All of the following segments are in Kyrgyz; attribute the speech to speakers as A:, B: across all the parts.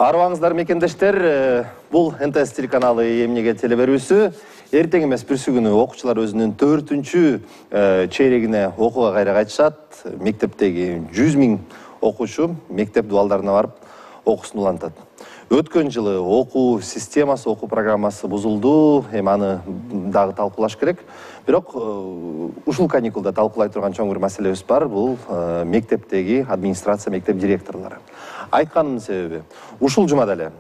A: Арыбаңыздар мекендештер, бул НТС телеканалы эмнеге теле берүүсү. Эртең эмес бирси күнү окуучулар өзүнүн 4-чейрегине окууга кайра кайтышат. Мектептеги 100 000 окуучу мектеп дубалдарына барып окуусун улантат. Өткөн жылы окуу системасы, окуу программасы бузулду. Аны дагы талкуулаш керек. Бирок ушул каникулда талкуулай турган чоң бир маселебиз бар. Бул мектептеги администрация, мектеп директорлору. Айтканымдын себеби, ушул жумада эле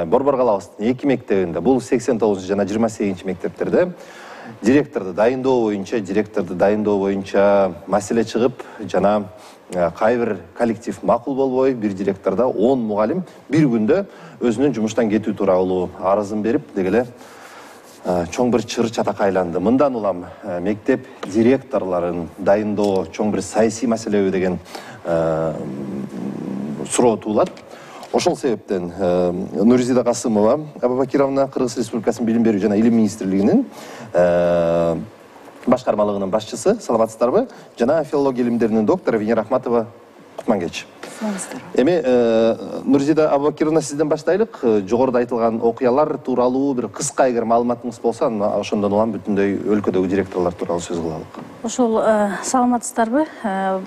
A: Борбор калабыздын 2 мектебинде, бул 89 жана 28 мектептерде директорду дайындоо боюнча маселе чыгып, жана кайбир коллектив макул болбой, бир директорда 10 мугалим бир күндө өзүнүн жумуштан кетүү тууралуу арызын берип, дегеле чоң бир чыр чатакка айланды. Мындан улам мектеп директорлорун дайындоо чоң бир саясий маселеби деген суроо туулат. Ошол себептен Нурзида Касымова Абубакировна Кыргыз Республикасынын билим берүү жана илим министрлигинин башкармалыгынын башчысы, саламатсыздарбы? Жана филология илимдеринин доктору Венера Ахматова, кутман кеч. Эми Нурзида Абубакировна, сизден баштайлык. Жогоруда айтылган окуялар тууралуу бир кыска эгер маалыматыңыз болсо, ошондон улам бүтүндөй өлкөдөгү директорлор тууралуу сөз кылалык.
B: Ошол саламатсыздарбы?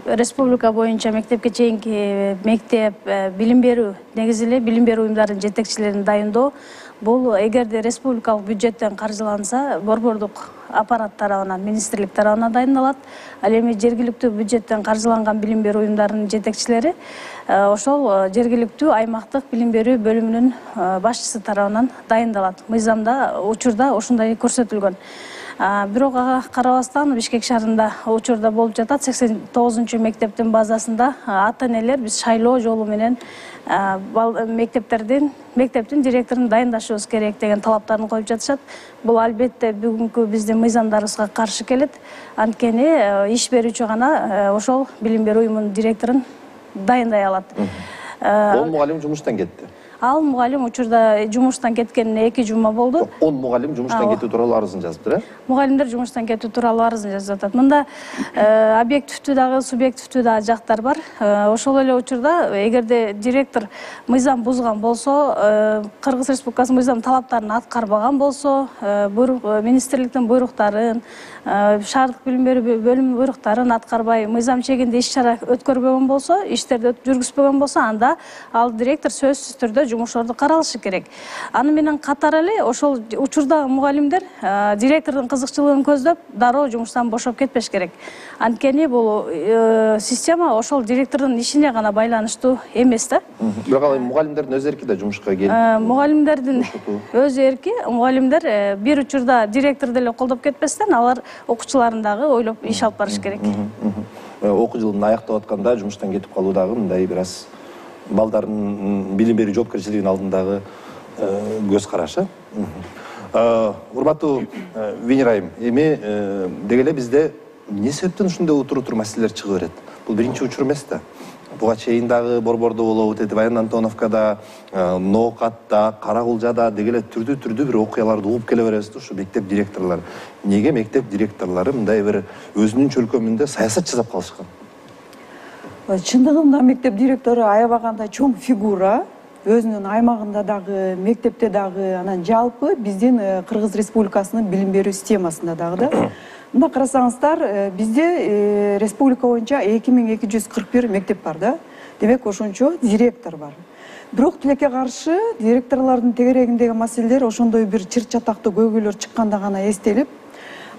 B: Республика боюнча мектепке чейинки мектеп билим берүү, негизи эле билим берүү уюмдарынын жетекчилерин дайындоо, бул эгерде республикалык бюджеттен каржыланса, борбордук аппарат тарабынан, министрлик тарабынан дайындалат. Ал эми жергиликтүү бюджеттен каржыланган билим берүү уюмдарынын жетекчилери ошол жергиликтүү аймактык билим берүү бөлүмүнүн башчысы тарабынан дайындалат. Мыйзамда, учурда ошондой көрсөтүлгөн. Бирок ага карабастан Бишкек шаарында учурда болуп жатат. 89 мектептин базасында ата-энелер биз шайлоо жолу менен мектептин директорун дайындашыбыз керек деген талаптарын коюп жатышат. Бул албетте бүгүнкү биздин мыйзамдарыбызга каршы келет. Анткени иш берүүчү гана ошол билим берүү уюмунун директорун дайындай алат.
A: Ол мугалим жумуштан кетти.
B: Ал мугалим учурда жумуштан кеткенине 2 жума болду.
A: 10 мугалим жумуштан кетүү тууралуу арызын жазыптыр, э?
B: Мугалимдер жумуштан кетүү тууралуу арызын жазып жатат. Мында объективдүү дагы, субъективдүү дагы жактар бар. Ошол эле учурда эгерде директор мыйзам бузган болсо, Кыргыз Республикасынын мыйзам талаптарын аткарбаган болсо, министрликтин буйруктарын, шаардык билим берүү бөлүмүнүн буйруктарын аткарбай, мыйзам чегинде иш-чара өткөрбөгөн болсо, иштерди жүргүзбөгөн болсо, анда ал директор сөзсүз түрдө жумуштарды каралышы керек. Аны менен катар эле ошол учурдагы мугалимдер директордун кызыкчылыгын көздөп, дароо жумуштан бошоп кетпеш керек. Анткени бул система ошол директордун ишине гана байланыштуу эмес да.
A: Бирок ал мугалимдердин өз эрки да жумушка келип.
B: Мугалимдердин өз эрки, мугалимдер бир учурда директорду эле колдоп кетпестен, алар окуучуларын дагы ойлоп иш алып барыш керек.
A: Окуу жылын аяктап атканда жумуштан кетип калуу дагы мындай бир аз балдардын билим берүү жоопкерчилигинин алдындагы көз карашы. Урматтуу Венера айым, эми дегеле бизде эмне себептен ушундай утур маселелер чыга берет? Бул биринчи учур эмес да. Буга чейин дагы Борбордо болобу, Тетибаян Антоновкада, Ноокатта, Каракулжада дегеле түрдүү бир окуяларды угуп келе беребиз да, ушу мектеп директорлору. Неге мектеп директорлору мындай бир өзүнүн чөлкөмүндө саясат жасап калышкан?
C: Чындыгында мектеп директору аябаганда чоң фигура, өзүнүн аймагында дагы, мектепте дагы, анан жалпы биздин Кыргыз Республикасынын билим берүү системасында дагы да. Мында карасаңыздар, бизде республика боюнча 2241 мектеп бар да. Демек ошончо директор бар. Бирок тилекке каршы директорлордун тегерегиндеги маселелер ошондой бир чыр чатактуу көйгөйлөр чыкканда гана эстелип,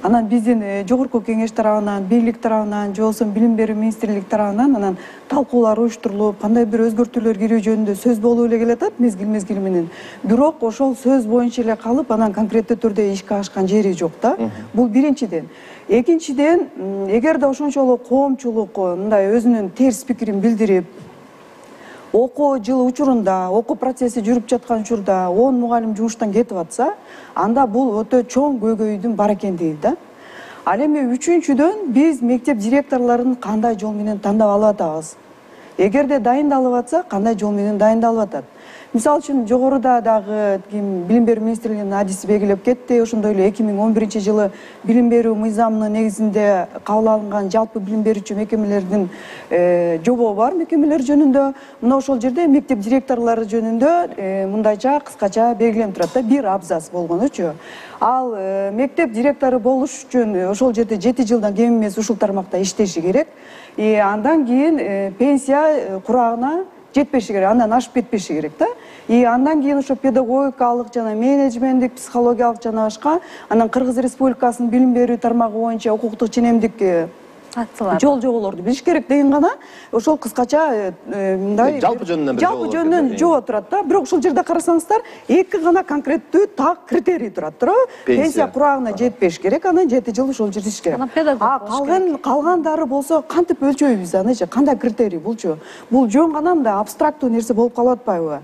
C: анан биздин жогорку кеңеш тарабынан, бийлик тарабынан, же болбосо билим берүү министрлик тарабынан анан талкуулар уюштурулуп, кандай бир өзгөртүүлөр кирүү жөнүндө сөз болуп эле келатат мезгил менен. Бирок ошол сөз боюнча эле калып, анан конкреттүү түрдө ишке ашкан жери жок да. Бул биринчиден. Экинчиден, эгерде ошончолук коомчулук мындай өзүнүн терс пикирин билдирип, окуу жылы учурунда, окуу процесси жүрүп жаткан учурда 10 мугалим жумуштан кетип атса, анда бул өтө чоң көйгөйдүн бар экендиги да. Ал эми үчүнчүдөн биз мектеп директорлорун кандай жол менен тандап алып атабыз? Эгерде дайындалып атса, кандай жол менен дайындалып атат? Мисалы үчүн жогоруда дагы билим берүү министрлигинин адиси белгилеп кетти. Ошондой эле 2011-жылы билим берүү мыйзамынын негизинде кабыл алынган жалпы билим берүүчү мекемелердин жобо бар, мекемелер жөнүндө. Мына ошол жерде мектеп директорлору жөнүндө мындайча кыскача белгиленип турат да, бир абзац болгонучу. Ал мектеп директору болуш үчүн ошол жерде 7 жылдан кем эмес ушул тармакта иштеши керек. Андан кийин пенсия курагына жетпеши керек, андан ашып кетпеши керек да. Андан кийин ошо педагогикалык жана менеджменттик, психологиялык жана башка, анан Кыргыз Республикасынын билим берүү тармагы боюнча укуктук ченемдик жол жоболорду билиш керек деген гана ошол кыскача мындай
A: жалпы жөнүнөн
C: жобо турат да. Бирок ушул жерде карасаңыздар, эки гана конкреттүү так критерий турат, туурабы? Пенсия курагына жетпеш керек, анан 7 жыл ошол жерде иштеш керек. Калгандары болсо кантип өлчөйбүз анычы? Кандай критерий булчу? Бул жөн гана мындай абстрактуу нерсе болуп калып атпайбы?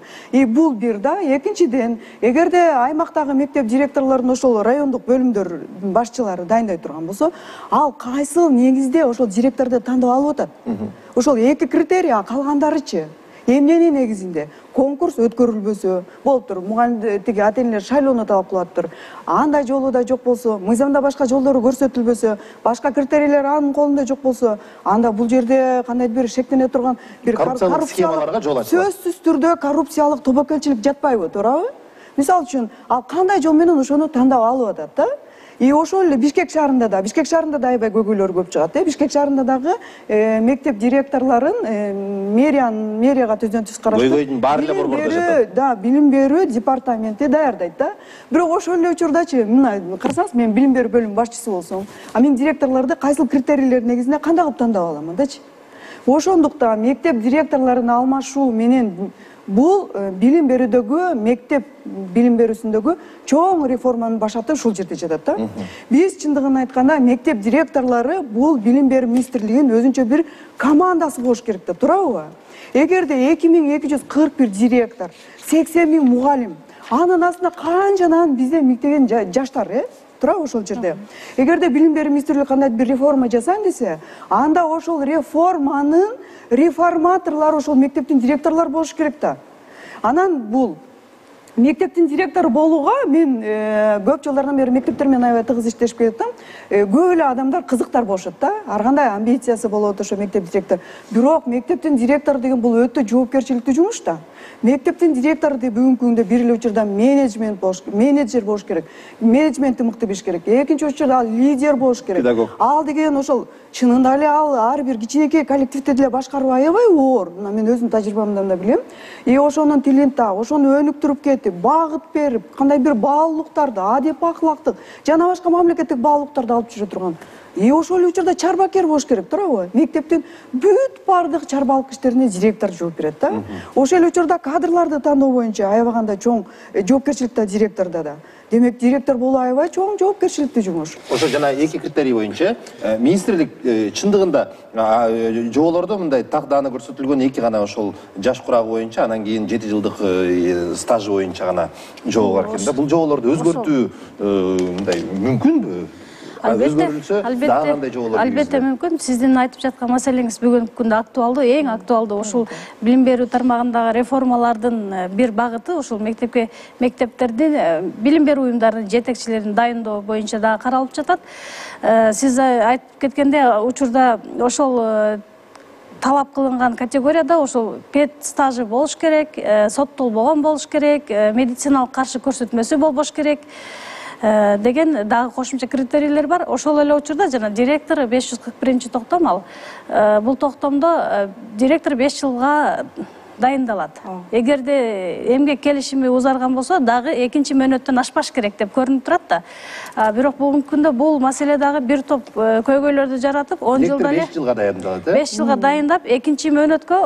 C: Бул бир да. Экинчиден, эгерде аймактагы мектеп директорлорунун ошол райондук бөлүмдөр башчылары дайындай турган болсо, ал кайсыл негизде ошол директорду тандап алып атат. Ошол эки критерий, калгандарычы эмненин негизинде? Конкурс өткөрүлбөсө болуптур. Мугалим тиги ата-энелер шайлоону талап кылаттыр. Андай жолу да жок болсо, мыйзамда башка жолдору көрсөтүлбөсө, башка критерийлер анын колунда жок болсо, анда бул жерде кандайдыр бир шектене турган бир
A: коррупциялык схемаларга жол ачылат.
C: Сөзсүз түрдө коррупциялык тобокелчилик жатпайбы, туурабы? Мисалы үчүн, ал кандай жол менен ошону тандап алып атат да? Ошол эле Бишкек шаарында да аябай көйгөйлөр көп чыгат. Бишкек шаарында дагы мектеп директорлорун мэрияга төзөнтүс караштырып,
A: көйгөйдүн баары эле борбордо жатат.
C: Да, билим берүү департаменти даярдайт да. Бирок ошол эле учурдачы, мына карасаңыз, мен билим берүү бөлүм башчысы болсом, мен директорлорду кайсыл критерийлер негизинде кандай кылып тандап аламын дачы? Ошондуктан мектеп директорлорун алмашуу менен бул билим берүүдөгү, мектеп билим берүүсүндөгү чоң реформанын башаты ушул жерде жатат да. Биз чындыгын айтканда мектеп директорлору бул билим берүү министрлигинин өзүнчө бир командасы болуш керек да, туурабы? Эгерде 2241 директор, 80.000 мугалим, анын астында канчанан бизде мектеген жаштар, туурабы ошол жерде? Эгерде билим берүү министрлиги кандайдыр бир реформа жасайм десе, анда ошол реформанын реформаторлору ошол мектептин директорлору болуш керек да. Анан бул мектептин директору болууга мен көп жылдардан бери мектептер менен аябай тыгыз иштешип келатам. Көп эле адамдар кызыктар болушат да. Ар кандай амбициясы болот ошо мектеп директору. Бирок мектептин директору деген бул өтө жоопкерчиликтүү жумуш да. Мектептин директору деп бүгүнкү күндө бир эле учурда менеджер болуш керек. Менеджментти мыкты билиш керек. Экинчи учурда ал лидер болуш керек.
A: Педагог.
C: Ал деген ошол чынында эле ал ар бир кичинекей коллективди деле башкаруу аябай оор. Мен өзүмдүн тажрыйбамдан да билем. Ошонун тилин так, ошону өнүктүрүп кетип, багыт берип, кандай бир баалуулуктарды, адеп акылактык жана башка мамлекеттик баалуулуктарды алып жүрө турган. Ошол учурда чарбакер болуш керек, туурабы? Мектептин бүт бардык чарбалык иштерине директор жооп берет да. Ошол учурда кадрларды тандоо боюнча аябаганда чоң жоопкерчилик директорда да. Демек, директор болуу аябай чоң жоопкерчиликтүү жумуш.
A: Ошо жана эки критерий боюнча министрлик чындыгында жоболордо мындай тагданы көрсөтүлгөн эки гана ошол жаш курагы боюнча, анан кийин 7 жылдык стажы боюнча гана жобо бар экен да. Бул жоболорду өзгөртүү мындай мүмкүнбү?
B: Албетте мүмкүн. Сиздин айтып жаткан маселеңиз бүгүнкү күндө актуалдуу, эң актуалдуу. Ушул билим берүү тармагындагы реформалардын бир багыты ушул мектептердин билим берүү уюмдарынын жетекчилерин дайындоо боюнча дагы каралып жатат. Сиз айтып кеткенде учурда ошол талап кылынган категорияда ошол пед стажы болуш керек, соттолбогон болуш керек, медициналык каршы көрсөтмөсү болбош керек деген дагы кошумча критерийлер бар. Ошол эле учурда жана директор 541 токтом ал. Бул токтомдо директор 5 жылга дайындалат. Эгерде эмгек келишими узарган болсо, дагы экинчи мөөнөттөн ашпаш керек деп көрүнүп турат да. Бирок бүгүнкү күндө бул маселе дагы бир топ көйгөйлөрдү жаратып, 10 жылда эле
A: 5 жылга дайындалат,
B: 5 жылга дайындап, экинчи мөөнөткө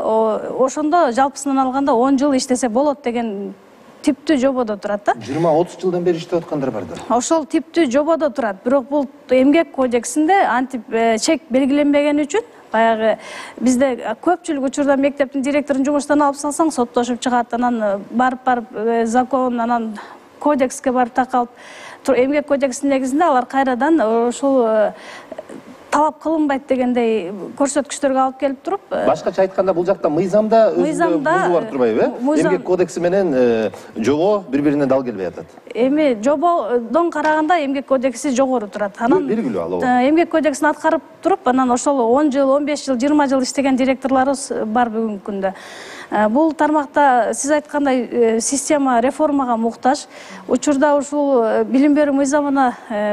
B: ошондо жалпысынан алганда 10 жыл иштесе болот деген типтүү жободо турат да.
A: 20-30 жылдан бери иштеп аткандар бар да.
B: Ошол типтүү жободо турат. Бирок бул эмгек кодексинде антип чек белгиленбеген үчүн баягы бизде көпчүлүк учурда мектептин директорун жумуштан алып салсаң соттошуп чыгат, анан барып закон, анан кодекске барып такалып, эмгек кодексинин негизинде алар кайрадан ушул талап кылынбайт дегендей көрсөткүчтөргө алып келип туруп.
A: Башкача айтканда бул жакта мыйзамда өзүнө бузуу бар турбайбы? Эмгек кодекси менен жобо бири-бирине дал келбей атат.
B: Эми жободон караганда эмгек кодекси жогору турат. Анан
A: белгилүү ал.
B: Эмгек кодексин аткарып туруп, анан ошол 10 жыл, 15 жыл, 20 жыл иштеген директорлорубуз бар бүгүнкү күндө. Бул тармакта сиз айткандай система реформага муктаж. Учурда ушул билим берүү мыйзамына,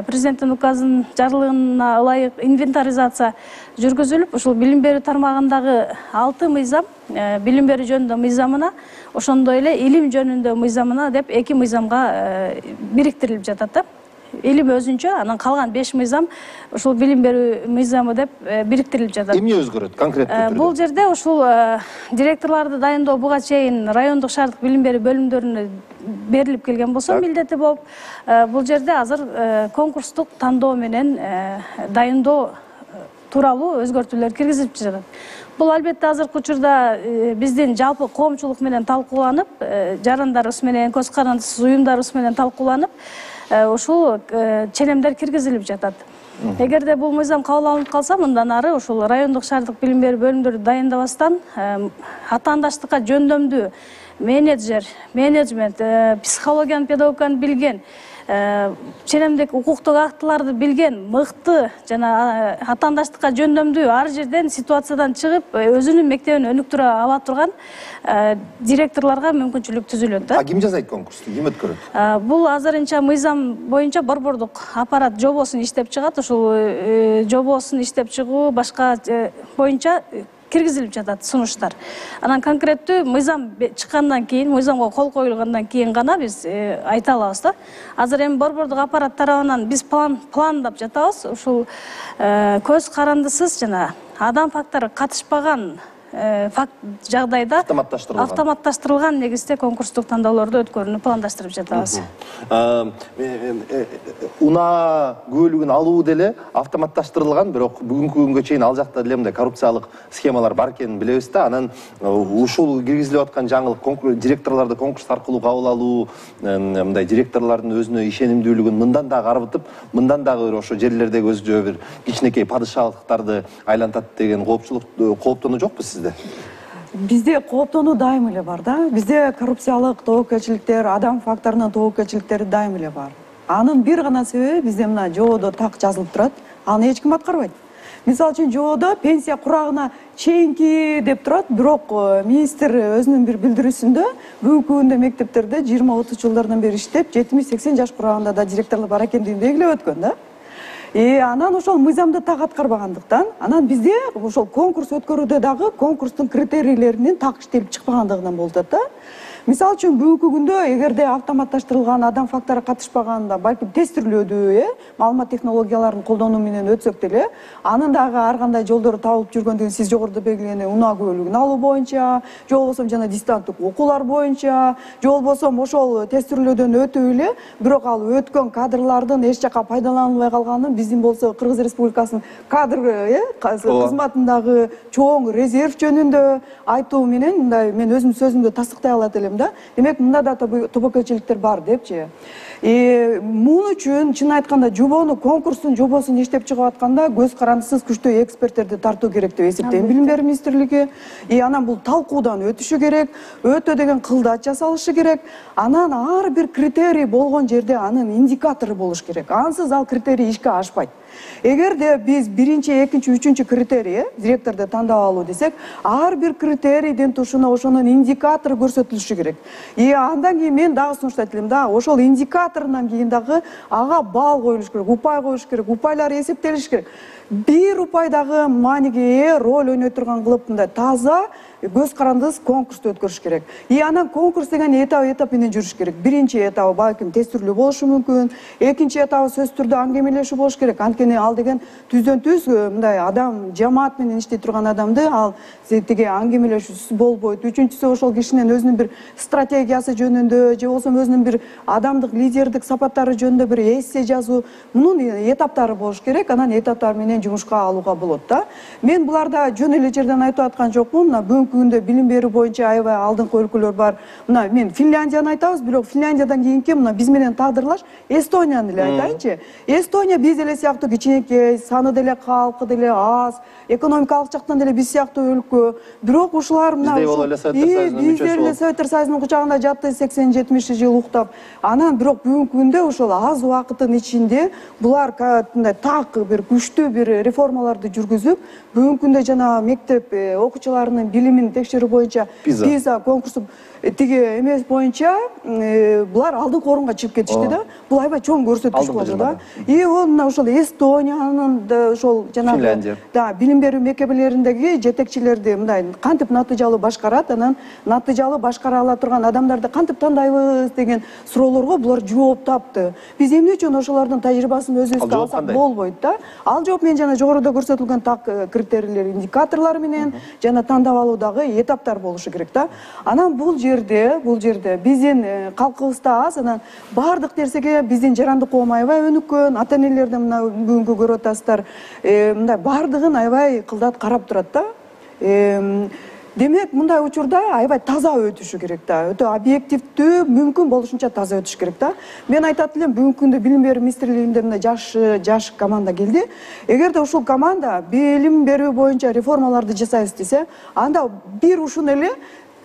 B: президенттин указынын жарлыгына ылайык инвентаризация жүргүзүлүп, ушул билим берүү тармагындагы 6 мыйзам, билим берүү жөнүндө мыйзамына, ошондой эле илим жөнүндө мыйзамына деп 2 мыйзамга бириктирилип жатат да. Илим өзүнчө, анан калган 5 мыйзам ушул билим берүү мыйзамы деп бириктирилип жатат.
A: Эмне өзгөрөт конкреттүү түрдө?
B: Бул жерде ушул директорлорду дайындоо буга чейин райондук шаардык билим берүү бөлүмдөрүнө берилип келген болсо, милдети болуп, бул жерде азыр конкурстук тандоо менен дайындоо тууралуу өзгөртүүлөр киргизилип жатат. Бул албетте азыркы учурда биздин жалпы коомчулук менен талкууланып, жарандарыбыз менен, көз карандысыз уюмдарыбыз менен талкууланып, ушул ченемдер киргизилип жатат. Эгерде бул мыйзам кабыл алынып калса, мындан ары ушул райондук шаардык билим берүү бөлүмдөрү дайындабастан атаандаштыкка жөндөмдүү менеджмент, психологияны, педагогиканы билген, ченемдик укуктук актыларды билген, мыкты жана атаандаштыкка жөндөмдүү ар жерден ситуациядан чыгып, өзүнүн мектебин өнүктүрө ала турган директорлорго мүмкүнчүлүк түзүлөт да.
A: Ким жасайт конкурсту? Ким өткөрөт?
B: Бул азырынча мыйзам боюнча борбордук аппарат жобосун иштеп чыгат. Ушул жобосун иштеп чыгуу башка боюнча киргизилип жатат сунуштар. Анан конкреттүү мыйзам чыккандан кийин, мыйзамга кол коюлгандан кийин гана биз айта алабыз да. Азыр эми борбордук аппарат тарабынан биз пландап жатабыз. Ушул көз карандысыз жана адам фактору катышпаган факт жагдайда автоматташтырылган негизде конкурстук тандоолорду өткөрүүнү пландаштырып жатабыз.
A: Унаа көбөлүгүн алуу деле автоматташтырылган, бирок бүгүнкү күнгө чейин ал жакта деле мындай коррупциялык схемалар бар экенин билебиз да. Анан ушул киргизилип аткан жаңылык директорлорду конкурс аркылуу кабыл алуу, мындай директорлордун өзүнө ишенимдүүлүгүн мындан дагы арбытып, мындан дагы ошо жерлердеги өзүнчө бир кичинекей падышалыктарды айлантат деген кооптонуу жокпу сизде?
C: Бизде кооптонуу дайым эле бар да. Бизде коррупциялык тобокелчиликтер, адам факторунун тобокелчиликтери дайым эле бар. Анын бир гана себеби бизде мына жободо так жазылып турат. Аны эч ким аткарбайт. Мисалы үчүн жободо пенсия курагына чейинки деп турат, бирок министр өзүнүн бир билдирүүсүндө бүгүнкү күндө мектептерде 20-30 жылдардан бери иштеп, 70-80 жаш курагында да директорлор бар экендигин белгилеп өткөн да. Анан ошол мыйзамды так аткарбагандыктан, анан бизде ошол конкурс өткөрүүдө дагы конкурстун критерийлеринин так иштелип чыкпагандыгынан болуп атат да. Мисалы үчүн бүгүнкү күндө эгерде автоматташтырылган адам фактору катышпаганда, балким тестирлөөдү, маалымат технологияларын колдонуу менен өтсөк деле, анын дагы ар кандай жолдору табылып жүргөндүгүн сиз жогоруда белгилеген унаа көбөлүгүн алуу боюнча, же болбосо жана дистанттык окуулар боюнча, же болбосо ошол тестирлөөдөн өтүп эле, бирок ал өткөн кадрлардын эч жака пайдаланылбай калганын биздин болсо Кыргыз Республикасынын кадр кызматындагы чоң резерв жөнүндө айтуу менен мындай мен өзүмдүн сөзүмдү тастыктай алат элем да. Демек мында да тобокелчиликтер бар депчи. Мун үчүн чын айтканда конкурстун жобосун иштеп чыгып атканда көз карандысыз күчтүү эксперттерди тартуу керек деп эсептейм билим берүү министрлиги. Анан бул талкуудан өтүшү керек, өтө деген кылдаат жасалышы керек. Анан ар бир критерий болгон жерде анын индикатору болуш керек. Ансыз ал критерий ишке ашпайт. Эгерде биз биринчи, экинчи, үчүнчү критерий директорду тандап алуу десек, ар бир критерийдин тушуна ошонун индикатору көрсөтүлүшү керек. Андан кийин мен дагы сунуштайт элем да, ошол индикаторунан кийин дагы ага балл коюлуш керек, упай коюш керек, упайлар эсептелиш керек. Бир упай дагы мааниге роль ойной турган кылып мындай таза көз карандысыз конкурсту өткөрүш керек. Анан конкурс деген этап менен жүрүш керек. Биринчи этабы балким тестирлөө болушу мүмкүн, экинчи этабы сөзсүз түрдө аңгемелешүү болуш керек. Анткени ал деген түздөн түз мындай адам жамаат менен иштей турган адамды ал тиги аңгемелешүүсүз болбойт. Үчүнчүсү ошол кишинин өзүнүн бир стратегиясы жөнүндө, же болбосо өзүнүн бир адамдык лидердик сапаттары жөнүндө бир эссе жазуу, мунун этаптары болуш керек. Анан этаптар менен жумушка алууга болот да. Мен буларда жөн эле жерден айтып аткан жокмун. Бүгүнкү бүгүнкү күндө билим берүү боюнча аябай алдыңкы өлкөлөр бар. Мына мен Финляндияны айтабыз, бирок Финляндиядан кийинки мына биз менен тагдырлаш Эстонияны эле айтайынчы. Эстония биз эле сыяктуу кичинекей, саны деле калкы деле аз, экономикалык жактан деле биз сыяктуу өлкө. Бирок ушулар мына Советтер Союзунун кучагында жатты 80-70 жыл уктап. Анан бирок бүгүнкү күндө ошол аз убакыттын ичинде булар так бир күчтүү бир реформаларды жүргүзүп, бүгүнкү күндө жана мектеп окуучуларынын билимин текшерүү боюнча PISA конкурсу тиги эмес боюнча булар алдыңкы орунга чыгып кетишти да. Бул аябай чоң көрсөткүч болду да. Ол мына ошол Эстониянын ошол жанагы билим берүү мекемелериндеги жетекчилерди мындай кантип натыйжалуу башкарат, анан натыйжалуу башкара ала турган адамдарды кантип тандайбыз деген суроолорго булар жооп тапты. Биз эмне үчүн ошолордун тажрыйбасын өзүбүзгө алсак болбойт да? Ал жооп мен жана жогоруда көрсөтүлгөн так критерийлер, индикаторлор менен жана тандап алуудагы этаптар болушу керек да. Анан бул жерде биздин калкыбызда аз, анан бардык нерсеге биздин жарандык коом аябай өнүккөн, ата-энелерден мына бүгүнкү көрүп атасыздар, мындай бардыгын аябай кылдат карап турат да. Демек, мындай учурда аябай таза өтүшү керек да. Өтө объективдүү, мүмкүн болушунча таза өтүш керек да. Мен айтат элем, бүгүнкү күндө билим берүү министрлигинде мындай жаш команда келди. Эгерде ушул команда билим берүү боюнча реформаларды жасайбыз десе, анда бир ушун эле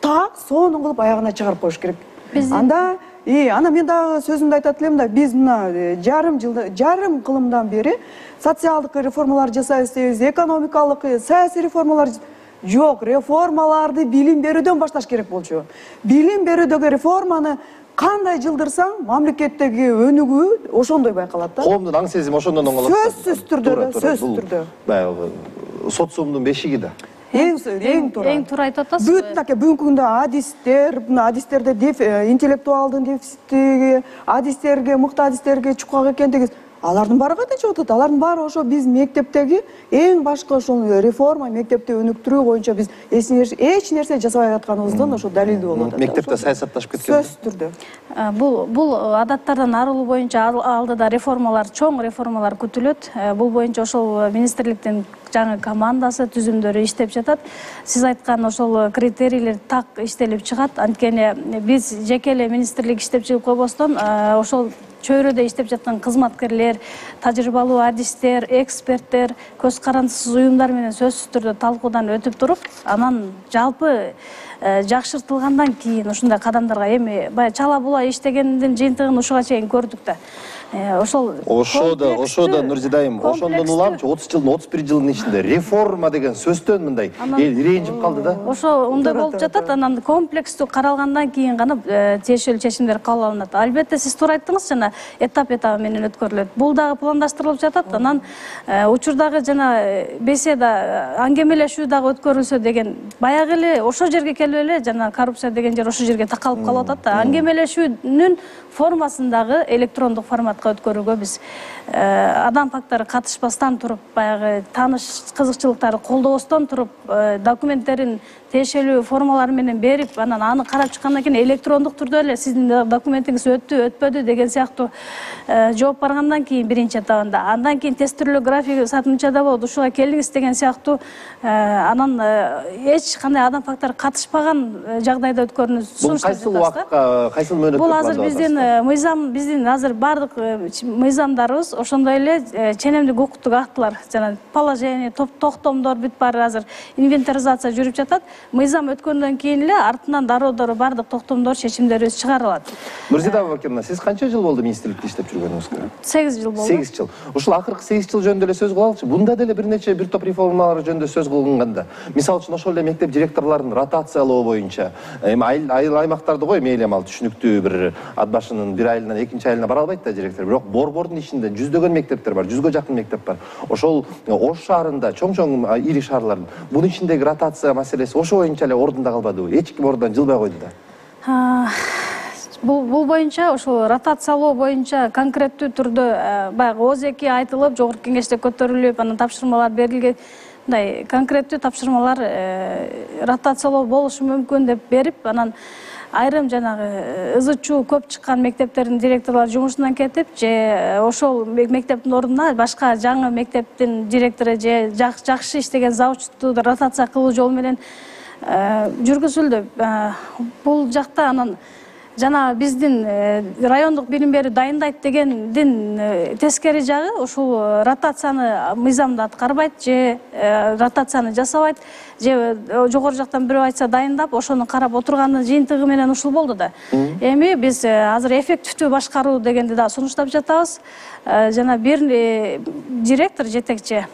C: так сонун кылып аягына чыгарып коюш керек. Анда ана мен дагы сөзүмдү айтат элем да, биз мына жарым кылымдан бери социалдык реформалар жасайбыз дейбиз, экономикалык, саясий реформалар жок, реформаларды билим берүүдөн башташ керек болчу. Билим берүүдөгү реформаны кандай жылдырсаң, мамлекеттеги өнүгүү ошондой байкалат да.
A: Коомдун аң сезими ошондон оңолот.
C: Сөзсүз түрдө.
A: Баягы социумдун бешиги да.
C: Эң
B: туура айтып атасыз.
C: Бүгүнкү күндө адистерде интеллектуалдын дефицити, адистерге, мыкты адистерге чукак экендиги, алардын баары кайдан чыгып атат? Алардын баары ошо биз мектептеги эң башкы ошол реформа, мектепти өнүктүрүү боюнча биз эч нерсе жасабай атканыбыздын ошо далили болуп атат.
A: Мектепте саясатташып кеткен.
C: Сөзсүз түрдө.
B: Бул адаттардан арылуу боюнча алдыда реформалар, чоң реформалар күтүлөт. Бул боюнча ошол министрликтин жаңы командасы, түзүмдөрү иштеп жатат. Сиз айткан ошол критерийлер так иштелип чыгат. Анткени биз жеке эле министрлик иштеп чыгып койбостон, ошол чөйрөдө иштеп жаткан кызматкерлер, тажрыйбалуу адистер, эксперттер, көз карандысыз уюмдар менен сөзсүз түрдө талкуудан өтүп туруп, анан жалпы жакшыртылгандан кийин ушундай кадамдарга эми баягы чала була иштегендин жыйынтыгын ушуга чейин көрдүк да.
A: Ошодо Нурзидайым, ошондон уламчы 30 жылдын 31 жылдын ичинде реформа деген сөздөн мындай эл ренжип калды да.
B: Ошо ундай болуп жатат, анан комплекстүү каралгандан кийин гана тиешелүү чечимдер кабыл алынат. Албетте сиз туура айттыңыз, жана этап менен өткөрүлөт. Бул дагы пландаштырылып жатат. Анан учурдагы жана беседа, аңгемелешүү дагы өткөрүлсө деген, баягы эле ошол жерге келип эле жана коррупция деген жер ошол жерге такалып калып атат да. Аңгемелешүүнүн формасын дагы электрондук форматка өткөрүүгө биз адам фактору катышпастан туруп, баягы тааныш кызыкчылыктары колдобостон туруп, документтерин тиешелүү формалары менен берип, анан аны карап чыккандан кийин электрондук түрдө эле сиздин документиңиз өттү, өтпөдү деген сыяктуу жооп баргандан кийин биринчи этабында, андан кийин тестирүү графиги сатымчада болот, ушуга келиңиз деген сыяктуу, анан эч кандай адам фактору катышпаган жагдайда өткөрүүнү сунуштап жатабыз.
A: Бул кайсыл убакытка, кайсыл мөөнөткө
B: бул азыр биздин азыр бардык мыйзамдарыбыз ошондой эле ченемдик укуктук актылар, жана положение, токтомдор бүт баары азыр инвентаризация жүрүп жатат. Мыйзам өткөндөн кийин эле артынан дароо бардык токтомдор, чечимдерибиз чыгарылат.
A: Нурзида Абубакировна, сиз канча жыл болду министрликте иштеп жүргөнүңүзгө?
B: 8 жыл болду.
A: 8 жыл. Ушул акыркы 8 жыл жөнүндө эле сөз кылалычы. Бунда деле бир топ реформалар жөнүндө сөз кылынганда, мисалы үчүн ошол эле мектеп директорлорун ротациялоо боюнча, эми айыл аймактарда го эми ал түшүнүктүү бир ат башынын бир айылынан экинчи айылына бара албайт да директор. Бирок борбордун ичинде жүздөгөн мектептер бар, 100гө жакын мектеп бар. Ошол Ош шаарында, чоң ири шаарлардын бунун ичиндеги ротация маселеси ошо боюнча эле ордунда калбадыбы? Эч ким ордунан жылбай койду да.
B: Бул боюнча, ошол ротациялоо боюнча конкреттүү түрдө баягы ОЗЭКи айтылып, жогорку кеңеште көтөрүлүп, анан тапшырмалар берилген. Мындай конкреттүү тапшырмалар ротациялоо болушу мүмкүн деп берип, анан айрым жанагы ызычуу көп чыккан мектептердин директорлору жумушунан кетип, же ошол мектептин ордуна башка жаңы мектептин директору же жакшы иштеген завучту ротация кылуу жолу менен жүргүзүлдү. Бул жакта анан жана биздин райондук билим берүү дайындайт дегендин тескери жагы ушул ротацияны мыйзамда аткарбайт же ротацияны жасабайт же жогору жактан бирөө айтса дайындап ошону карап отургандын жыйынтыгы менен ушул болду да. Эми биз азыр эффективдүү башкаруу дегенди да сунуштап жатабыз. Жана бир директор жетекчи,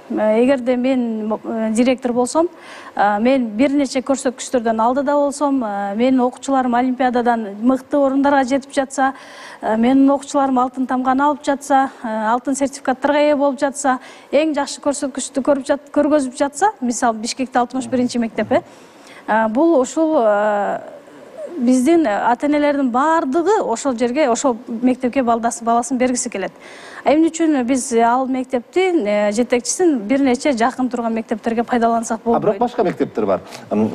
B: эгерде мен директор болсом, мен бир нече көрсөткүчтөрдөн алдыда болсом, менин окуучуларым олимпиададан мыкты орундарга жетип жатса, менин окуучуларым алтын тамганы алып жатса, алтын сертификаттарга ээ болуп жатса, эң жакшы көрсөткүчтү көргөзүп жатса, мисалы Бишкекте 61 мектеп, бул ушул биздин ата-энелердин баардыгы ошол жерге, ошол мектепке баласын бергиси келет. Эмне үчүн биз ал мектептин жетекчисин бир нече жакын турган мектептерге пайдалансак болбойт?
A: Бирок башка мектептер бар.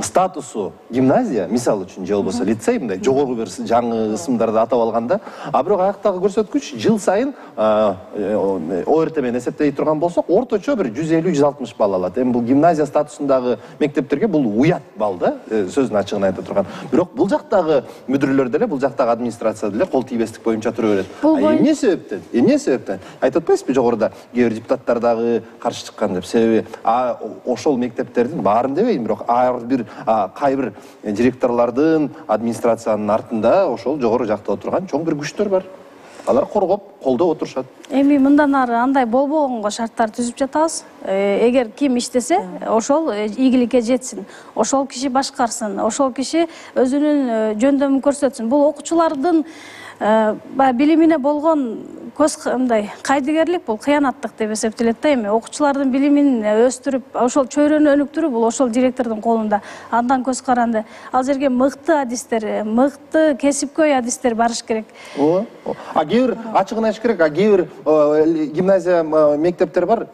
A: Статусу гимназия, мисалы үчүн, же болбосо лицей, мындай жогорку бир жаңы ысымдарды атап алганда, бирок аяктагы көрсөткүч жыл сайын ОРТ менен эсептей турган болсок, орточо бир 150-160 балл алат. Эми бул гимназия статусундагы мектептерге бул уят балл да, сөздүн ачыгын айта турган. Бирок бул жактагы мүдүрлөр деле, бул жактагы администрация деле кол тийбестик боюнча тура берет. Эмне себептен? Эмне себептен? Айтып атпайсызбы жогоруда кээ бир депутаттар дагы каршы чыккан деп. Себеби ошол мектептердин баарын дебейм, бирок кай бир директорлордун, администрациянын артында ошол жогору жакта отурган чоң бир күчтөр бар. Алар коргоп, колдоп отурушат.
B: Эми мындан ары андай болбогонго шарттар түзүп жатабыз. Эгер ким иштесе, ошол ийгиликке жетсин. Ошол киши башкарсын, ошол киши өзүнүн жөндөмүн көрсөтсүн. Бул окуучулардын билимине болгон мындай кайдыгерлик, бул кыянаттык деп эсептелет да. Эми окуучулардын билимин өстүрүп, ошол чөйрөнү өнүктүрүү бул ошол директордун колунда. Андан көз каранды. Ал жерге мыкты адистер, мыкты кесипкөй адистер барыш керек.
A: Кээ бир ачыгын айтыш керек, кээ бир гимназия мектептер бар,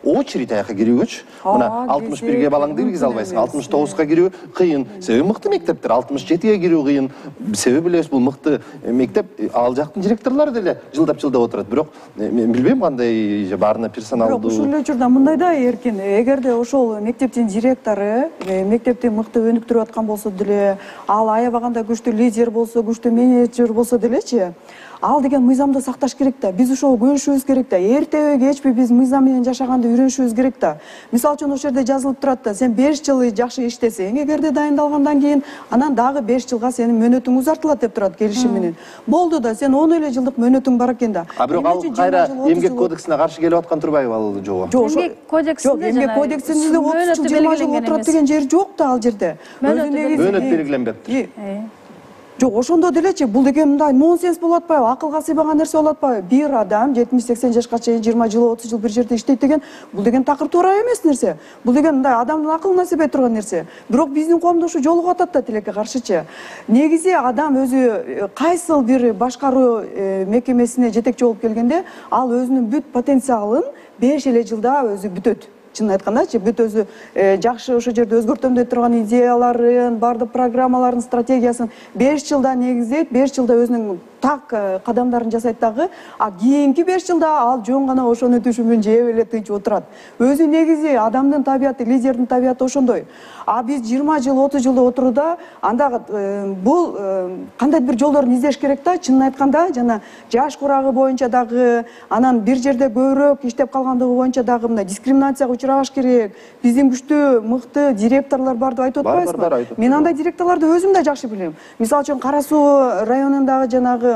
A: очередь аяка кирүүгөчү. Мына 61ге балаңды киргизе албайсың, 69га кирүү кыйын. Себеби мыкты мектептер, 67ге кирүү кыйын. Себеби билебиз, бул мыкты мектеп, ал жактын директорлору деле жылдап отурат. Бирок мен билбейм кандай же баарына персоналдуу.
C: Бирок ушул эле учурда мындай да эркин, эгерде ошол мектептин директору мектепти мыкты өнүктүрүп аткан болсо деле, ал аябаганда күчтүү лидер болсо, күчтүү менеджер болсо делечи, ал деген мыйзамды сакташ керек да. Биз ошого күнөшүбүз керек да. Эртеби кечпи биз мыйзам менен жашаганды үйрөнүшүбүз керек да. Мисалы үчүн ошол жерде жазылып турат да, сен 5 жыл жакшы иштесең, эгерде дайындалгандан кийин, анан дагы 5 жылга сенин мөөнөтүң узартылат деп турат келишим менен. Болду да, сен 10 эле жылдык мөөнөтүң бар экен да.
A: Бирок ал кайра эмгек кодексине каршы келип аткан турбайбы ал жобо?
B: Эмгек кодексинде
C: эмгек кодексинде 30 жыл 20 жыл отурат деген жер жок да ал жерде.
A: Мөөнөт белгиленбептир.
C: Жок, ошондо делечи, бул деген мындай нонсенс болуп атпайбы, акылга сыйбаган нерсе болуп атпайбы? Бир адам 70-80 жашка чейин 20 жыл, 30 жыл бир жерде иштейт деген, бул деген такыр туура эмес нерсе. Бул деген мындай адамдын акылына сыйбай турган нерсе. Бирок биздин коомдо ушу жолугуп атат да тилекке каршычы. Негизи адам өзү кайсыл бир башкаруу мекемесине жетекчи болуп келгенде, ал өзүнүн бүт потенциалын 5 эле жылда өзү бүтөт. Чынын айткандачы, бүт өзү жакшы ошол жерде өзгөртөм деп турган идеяларын, бардык программаларын, стратегиясын 5 жылда негиздейт, 5 жылда өзүнүн так кадамдарын жасайт дагы, кийинки 5 жылда ал жөн гана ошону түшүмүн жеп эле тынч отурат. Өзү негизи адамдын табияты, лидердин табияты ошондой. Биз 20 жыл, 30 жылда отуруда, анда бул кандай бир жолдорун издеш керек да, чынын айтканда, жана жаш курагы боюнча дагы, анан бир жерде көбүрөөк иштеп калгандыгы боюнча дагы мындай дискриминацияга учурабаш керек. Биздин күчтүү, мыкты директорлор бар деп айтып атпайсызбы? Мен андай директорлорду өзүм да жакшы билем. Мисалы үчүн Кара Суу районундагы жанагы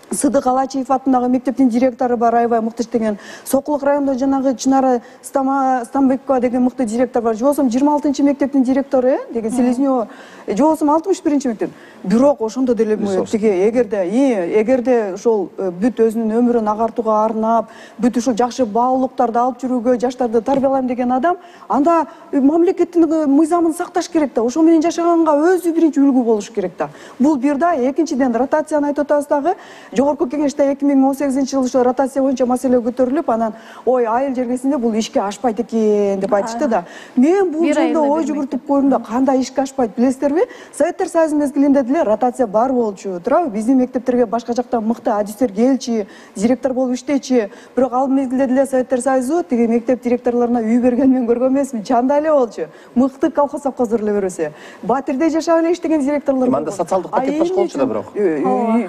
C: Сыдык Алачиев атындагы мектептин директору бар, аябай мыкты иштеген. Сокулук районунда жанагы Чынара Стамбекова деген мыкты директор бар. Жобосом 26 мектептин директору деген Селезнева, жобосом 61 мектеп. Бирок ошондо деле тиги эгерде ошол бүт өзүнүн өмүрүн агартууга арнап, бүт ушул жакшы баалуулуктарды алып жүрүүгө жаштарды тарбиялайм деген адам, анда мамлекеттин мыйзамын сакташ керек да. Ошол менен жашаганга өзү биринчи үлгү болуш керек да. Бул бир да, экинчиден ротацияны айтып атабыз дагы. жогорку кеңеште 2018-жылы ошо ротация боюнча маселе көтөрүлүп, анан ой айыл жергесинде бул ишке ашпайт экен деп айтышты да. Мен бул жолдо ой жүгүртүп койдум да, кандай ишке ашпайт билесиздерби? Советтер Союзу мезгилинде деле ротация бар болчу, туурабы? Биздин мектептерге башка жактан мыкты адистер келчи, директор болуп иштечи. Бирок ал мезгилде деле Советтер Союзу тиги мектеп директорлоруна үй бергенин мен көргөн эмесмин, чанда эле болчу. Мыкты колхоз совхоз эле бербесе. Батирде жашап эле иштеген директорлор.
A: Мында социалдык пакет башкарчу да бирок.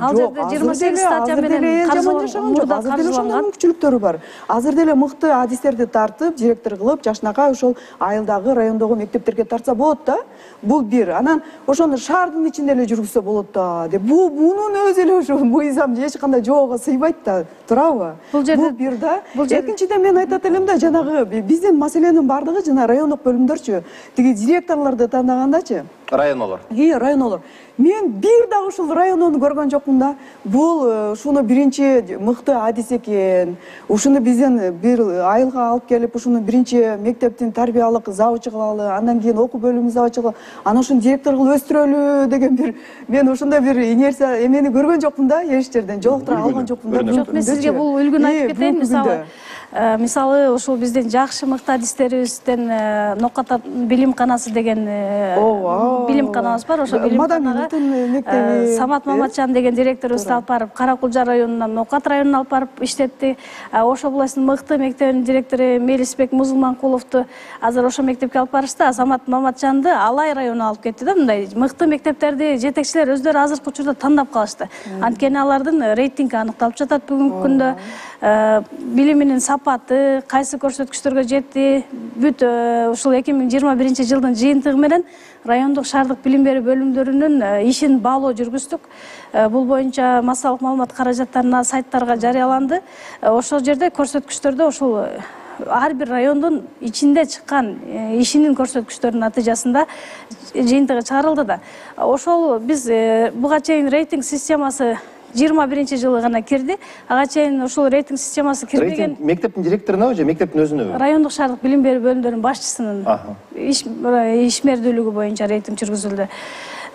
B: Ал жерде 28 статья менен каржыланган
C: мүмкүнчүлүктөрү бар. Азыр деле мыкты адистерди тартып, директор кылып, жашынакай ошол айылдагы, райондогу мектептерге тартса болот да. Бул бир. Анан ошону шаардын ичинде эле жүргүзсө болот да. Деп мунун өзү эле ошо мыйзам эч кандай жоого сыйбайт да, туурабы? Бул бир да. Экинчиден мен айтат элем да, жанагы биздин маселенин бардыгы жана райондук бөлүмдөрчү. Тиги директорлорду тандагандачы.
A: Районолор.
C: Районолор. Мен бир дагы ушул районону көргөн жокмун да. Бул ушуну биринчи мыкты адис экен. Ушуну бизден бир айылга алып келип, ушуну биринчи мектептин тарбиялык завучу кылалы, андан кийин окуу бөлүмү завучу кылып, анан ушуну директор кылып өстүрөлү деген бир мен ошондой бир инерция эмени көргөн жокмун да, еш жерден жолуктура алган жокмун да.
B: Жок, мен сизге бул үлгүнү айтып кетейин. Мисалы ушул биздин жакшы мыкты адистерибизден Ноката билим канасы деген билим канабыз бар. Ошо билим канага Самат Маматжан деген директорубузду алып барып, Каракулжа районунан Нокат районуна алып барып иштетти. Ошо булайсын мыкты мектебинин директору Мелисбек Музулманкуловду азыр ошо мектепке алып барышты. Самат Маматжанды Алай районуна алып кетти да. Мындай мыкты мектептерди жетекчилер өздөрү азыркы учурда тандап калышты. Анткени алардын рейтинги аныкталып жатат бүгүнкү күндө. Билиминин сапаты, кайсы көрсөткүчтөргө жетти, бүт ушул 2021-жылдын жыйынтыгы менен райондук шаардык билим берүү бөлүмдөрүнүн ишин баалоо жүргүздүк. Бул боюнча массалык маалымат каражаттарына, сайттарга жарыяланды. Ошол жерде көрсөткүчтөрдө ушул ар бир райондун ичинде чыккан ишинин көрсөткүчтөрүнүн натыйжасында жыйынтыгы чыгарылды да. Ошол биз буга чейин рейтинг системасы 21-жылы гана кирди. Ага чейин ушул рейтинг системасы кирбеген.
A: Мектептин директоруна же мектептин өзүнө?
B: Райондук шаардык билим берүү бөлүмдөрүнүн башчысынын ишмердүүлүгү боюнча рейтинг жүргүзүлдү.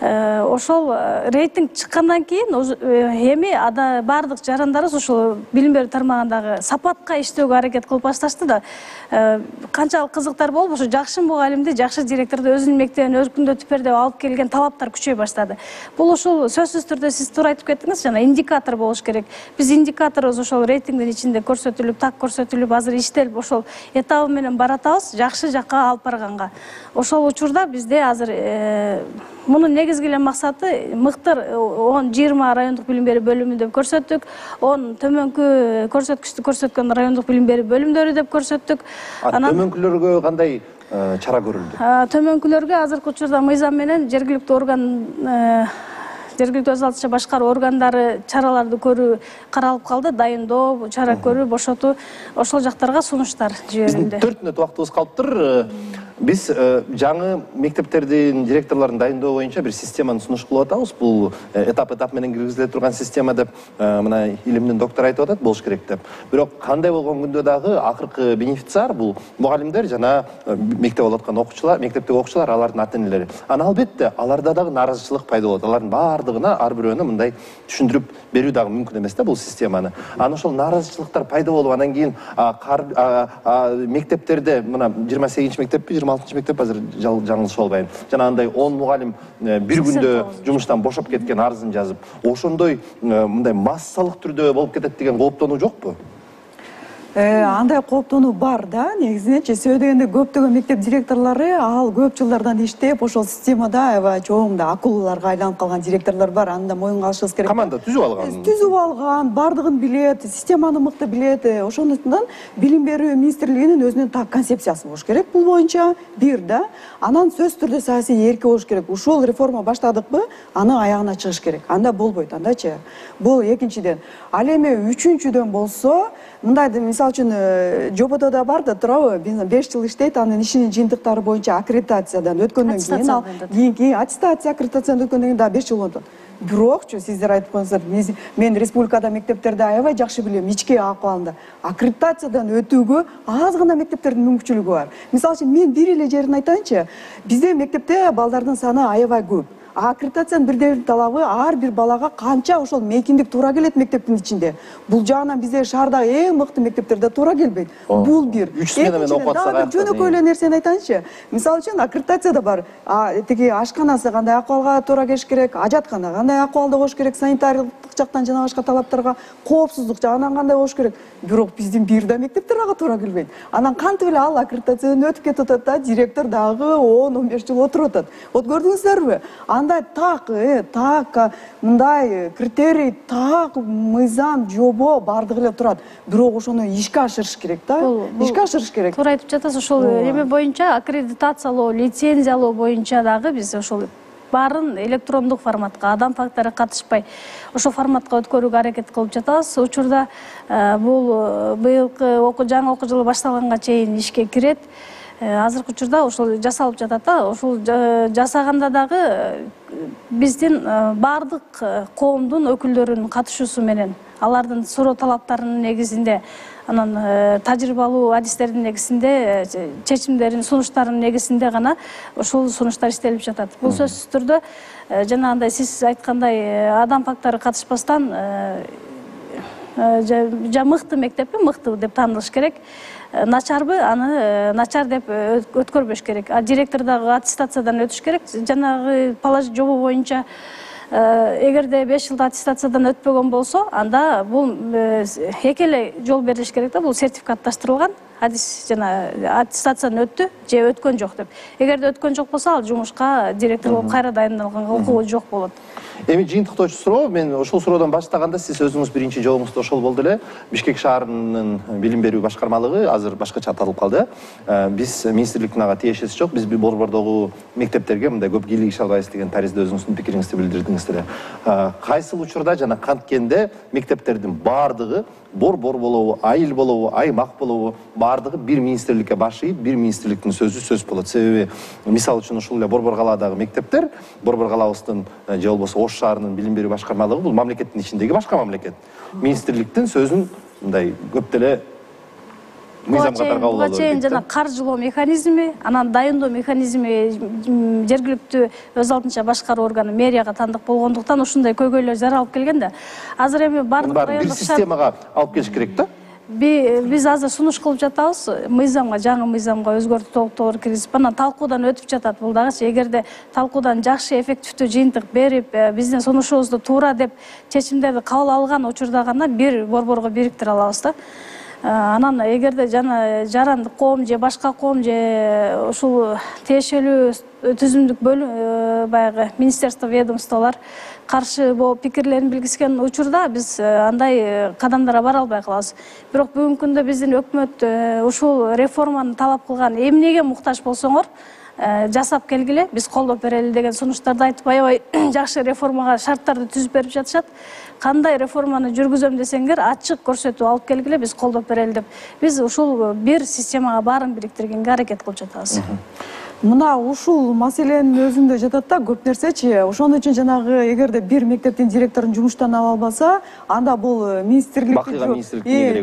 B: Ошол рейтинг чыккандан кийин эми баардык жарандарыбыз ушул билим берүү тармагындагы сапатка иштөөгө аракет кылып башташты да. Канчалык кызыктар болуп, ошо жакшы мугалимди, жакшы директорду өзүнүн мектебине өркүндөтүп бер деп алып келген талаптар күчөй баштады. Бул ушул сөзсүз түрдө сиз туура айтып кеттиңиз, жана индикатор болуш керек. Биз индикаторубуз ошол рейтингдин ичинде көрсөтүлүп, так көрсөтүлүп, азыр иштелип, ошол этабы менен баратабыз, жакшы жакка алып барганга. Ошол учурда бизде азыр мунун негизги эле максаты мыкты 10-20 райондук билим берүү бөлүмү деп көрсөттүк, 10 төмөнкү көрсөткүчтү көрсөткөн райондук билим берүү бөлүмдөрү деп көрсөттүк.
A: Төмөнкүлөргө кандай чара көрүлдү?
B: Төмөнкүлөргө азыркы учурда мыйзам менен жергиликтүү өз алдынча башкаруу органдары чараларды көрүү каралып калды, дайындоо, чара көрүү, бошотуу, ошол жактарга сунуштар жиберилди.
A: 4 мүнөт убактыбыз калыптыр. Биз жаңы мектептердин директорлорун дайындоо боюнча бир системаны сунуш кылып атабыз. Бул этап менен киргизиле турган система деп мына илимдин доктору айтып атат, болуш керек деп. Бирок кандай болгон күндө дагы акыркы бенефициар бул мугалимдер жана мектеп алып аткан окуучулар, мектептеги окуучулар, алардын ата-энелери. Ана албетте аларда дагы нааразычылык пайда болот. Алардын баардыгына ар бирөөнө мындай түшүндүрүп берүү дагы мүмкүн эмес да бул системаны. Ана ошол нааразычылыктар пайда болуп, анан кийин мектептерде мына 28 мектеппи, 26 мектеп азыр жаңылышып албайм. Жана андай 10 мугалим бир күндө жумуштан бошоп кеткен арызын жазып, ошондой мындай массалык түрдө болуп кетет деген кооптонуу жокпу?
C: Андай кооптонуу бар да, негизиненчи сөзгө дегенде көптөгөн мектеп директорлору ал көп жылдардан иштеп, ошол системада аябай чоң да акулаларга айланып калган директорлор бар, аны да моюнга алышыбыз керек.
A: Команда түзүп алган.
C: Түзүп алган, бардыгын билет, системаны мыкты билет. Ошондуктан билим берүү министрлигинин өзүнүн так концепциясы болуш керек бул боюнча, бир да. Анан сөзсүз түрдө саясий эрки болуш керек. Ушул реформа баштадыкпы, аны аягына чыгыш керек. Анда болбойт, андачы. Бул экинчиден. Ал эми үчүнчүдөн болсо, мындай мисалы үчүн жободо да бар да, туурабы? 5 жыл иштейт, анын ишинин жыйынтыктары боюнча аккредитациядан өткөндөн кийин аттестация аккредитациядан өткөндөн кийин да 5 жыл болот. Бирокчу сиздер айтып коюңуздар, мен республикада мектептерди аябай жакшы билем, ички акыбалында. Аккредитациядан өтүүгө аз гана мектептердин мүмкүнчүлүгү бар. Мисалы үчүн мен бир эле жерин айтайынчы. Бизде мектепте балдардын саны аябай көп. аккредитациянын бирден талабы ар бир балага канча ошол мейкиндик туура келет мектептин ичинде. Бул жагынан бизде шаардагы эң мыкты мектептерде туура келбейт. Бул бир.
A: Үч смена менен окуп атсак
C: дагы жөнөкөй эле нерсени айтайынчы. Мисалы үчүн аккредитацияда бар. Тиги ашканасы кандай акыбалга туура келиш керек, ажаткана кандай акыбалда болуш керек, санитариялык жактан жана башка талаптарга, коопсуздук жагынан кандай болуш керек. Бирок биздин бир да мектептер ага туура келбейт. Анан кантип эле ал аккредитациядан өтүп кетип атат да, директор дагы 10-15 жыл отуруп атат. Вот көрдүңүздөрбү? Андай так мындай критерий, так мыйзам, жобо бардыгы эле турат. Бирок ошону ишке ашырыш керек да. Ишке ашырыш керек.
B: Туура айтып жатасыз. Ошол эме боюнча аккредитациялоо, лицензиялоо боюнча дагы биз ошол барын электрондук форматка, адам фактору катышпай ошол форматка өткөрүүгө аракет кылып жатабыз. Учурда бул быйылкы жаңы окуу жылы башталганга чейин ишке кирет. Азыркы учурда ошол жасалып жатат да. Ошол жасаганда дагы биздин бардык коомдун өкүлдөрүнүн катышуусу менен, алардын суроо талаптарынын негизинде, анан тажрыйбалуу адистердин негизинде, чечимдердин, сунуштарынын негизинде гана ушул сунуштар иштелип жатат. Бул сөзсүз түрдө жанагындай сиз айткандай адам фактору катышпастан мыкты мектеппи мыкты деп таанылыш керек. Начарбы аны начар деп өткөрбөш керек. Директор дагы аттестациядан өтүш керек. Жанагы жобо боюнча эгерде 5 жылда аттестациядан өтпөгөн болсо, анда бул эки эле жол берилиш керек да. Бул сертификатташтырылган адис жана аттестациядан өттү же өткөн жок деп. Эгерде өткөн жок болсо, ал жумушка директор болуп кайра дайындалганга укугу жок болот.
A: Эми жыйынтыктоочу суроо, мен ошол суроодан баштаганда сиз өзүңүз биринчи жообуңузда ошол болду эле. Бишкек шаарынын билим берүү башкармалыгы азыр башкача аталып калды. Биз министрликтин ага тиешеси жок. Биз борбордогу мектептерге мындай көп кийлигише албайбыз деген таризде өзүңүздүн пикириңизди билдирдиңиз эле. Кайсыл учурда жана канткенде мектептердин бардыгы борбор болобу, айыл болобу, аймак болобу, бардыгы бир министрликке баш ийип, бир министрликтин сөзү сөз болот. Себеби мисалы үчүн ушул эле Борбор калаадагы мектептер, Борбор калаабыздын же болбосо Ош шаарынын билим берүү башкармалыгы бул мамлекеттин ичиндеги башка мамлекет. Министрликтин сөзүн мындай көп деле мыйзам катары кабыл алуу керек.
B: Жана каржылоо механизми, анан дайындоо механизми жергиликтүү өз алдынча башкаруу органы мэрияга тандык болгондуктан ушундай көйгөйлөр жаралып келген да. Азыр эми бардык
A: бир системага алып келиш керек да.
B: Биз азыр сунуш кылып жатабыз, мыйзамга, жаңы мыйзамга өзгөртүү толуктоолор киргизип, анан талкуудан өтүп жатат. Бул дагычы эгерде талкуудан жакшы эффективдүү жыйынтык берип, биздин сунушубузду туура деп чечимдерди кабыл алган учурда гана бир борборго бириктире алабыз да. Анан эгерде жана жарандык коом же башка коом же ушул тиешелүү түзүмдүк бөлүм баягы министерство, ведомстволор каршы болуп пикирлерин билгизген учурда биз андай кадамдарга бара албай калабыз. Бирок бүгүнкү күндө биздин өкмөт ушул реформаны талап кылган, эмнеге муктаж болсоңор жасап келгиле, биз колдоп берели деген сунуштарды айтып, аябай жакшы реформага шарттарды түзүп берип жатышат. Кандай реформаны жүргүзөм десеңер, ачык көрсөтүү алып келгиле, биз колдоп берели деп. Биз ушул бир системага баарын бириктиргенге аракет кылып жатабыз.
C: Мына ушул маселенин өзүндө жатат да көп нерсечи. Ошон үчүн жанагы эгерде бир мектептин директорун жумуштан ала албаса, анда бул министрликке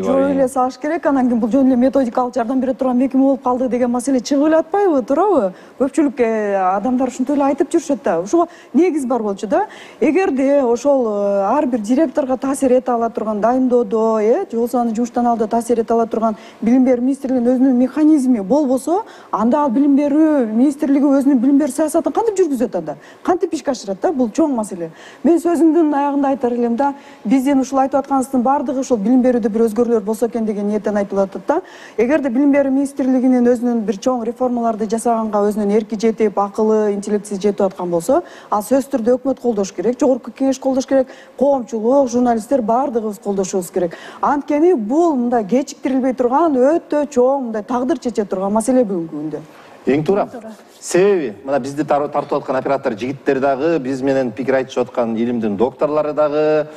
C: жөө эле салыш керек. Анан кийин бул жөн эле методикалык жардам бере турган мекеме болуп калды деген маселе чыгып эле атпайбы, туурабы? Көпчүлүккө адамдар ушинтип эле айтып жүрүшөт да. Ушуга негиз бар болчу да. Эгерде ошол ар бир директорго таасир эте ала турган дайындоодо, же болбосо аны жумуштан алууда таасир эте ала турган билим берүү министрлигинин өзүнүн механизми болбосо, анда ал билим берүү министрлиги өзүнүн билим берүү саясатын кантип жүргүзөт анда? Кантип ишке ашырат да? Бул чоң маселе. Мен сөзүмдүн аягында айтар элем да, биздин ушул айтып атканыбыздын бардыгы ошол билим берүүдө бир өзгөрүүлөр болсо экен деген ниеттен айтылып атат да. Эгерде билим берүү министрлигинин өзүнүн бир чоң реформаларды жасаганга өзүнүн эрки жетип, акылы, интеллектиси жетип аткан болсо, ал сөзсүз түрдө өкмөт колдош керек, жогорку кеңеш колдош керек, коомчулук, журналисттер бардыгыбыз колдошубуз керек. Анткени бул мындай кечиктирилбей турган өтө чоң мындай тагдыр чече турган маселе бүгүнкү күндө.
A: Эң туура. Себеби мына бизди тартып аткан оператор жигиттер дагы, биз менен пикир айтышып аткан илимдин докторлору дагы,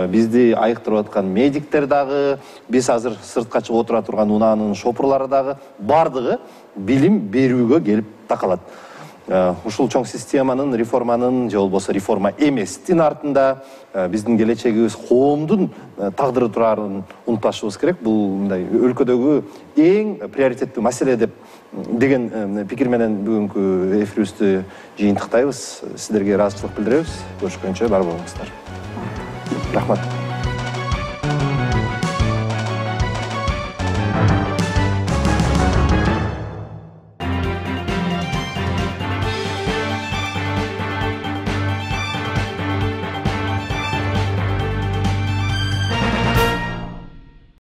A: бизди айыктырып аткан медиктер дагы, биз азыр сыртка чыгып отура турган унаанын шопурлары дагы бардыгы билим берүүгө келип такалат. ушул чоң системанын, реформанын же болбосо реформа эместин артында биздин келечегибиз, коомдун тагдыры турарын унутпашыбыз керек. Бул мындай өлкөдөгү эң приоритеттүү маселе деген пикир менен бүгүнкү эфирибизди жыйынтыктайбыз. Сиздерге ыраазычылык билдиребиз. Көрүшкөнчө бар болуңуздар. Рахмат.